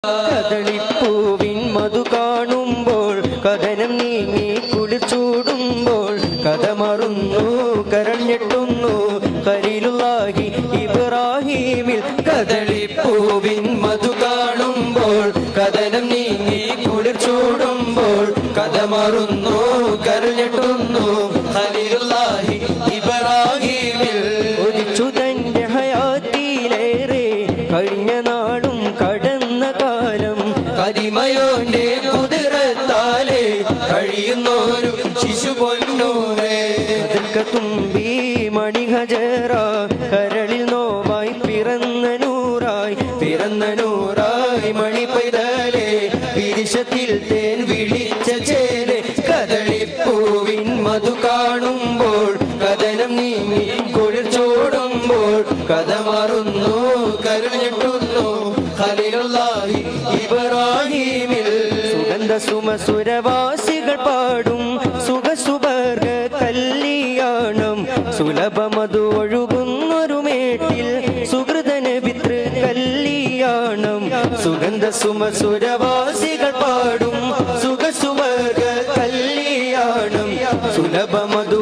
കദളിപ്പൂവിൻ മധു കാണുമ്പോൾ കഥനം നീങ്ങി കുളിച്ചൂടുമ്പോൾ കഥ മറുന്നു കരഞ്ഞെട്ടുന്നു ഖലീലുള്ളാഹി ഇബ്രാഹീമിൽ. കദളിപ്പൂവിൻ മധു കാണുമ്പോൾ കഥനം നീങ്ങി കുളിച്ചൂടുമ്പോൾ കഥ മറുന്നു കരഞ്ഞെട്ടുന്നു ഖലീലുള്ളാഹി ഇബ്രാഹീമിൽ. ഒരിച്ചു തന്റെ ഹയാത്തിലേറെ കഴിഞ്ഞ നാളും കടന്ന കാലം കരിമയോന്റെ കുതിരത്താലെ കഴിയുന്നോരു ശിശു പൊന്നൂരേ. തുമ്പി മണിഹജറ കരളിൽ നോവായി പിറന്ന നൂറായി മണി പൈതലേ വിരിശത്തിൽ തേൻ വിളിച്ച ചേരെ. കദളിപ്പൂവിൻ മധു കാണുമ്പോൾ കഥനം നീങ്ങി കുളിർച്ചോടുമ്പോൾ കഥ മാറുന്നു കരഞ്ഞിട്ടുന്നു ഖലീലുള്ളാഹി ഇബ്രാഹീമിൽ. സുഗന്ധ സുമസുരവാസികൾ പാടും സുഖസുബർഗ കല്യാണം സുലഭമധു ഒഴുകുന്നൊരു മേട്ടിൽ സുഹൃതന പിതൃ കല്യാണം. സുഗന്ധ സുമസുരവാസികൾ പാടും സുഖസുബർഗ കല്യാണം സുലഭമധു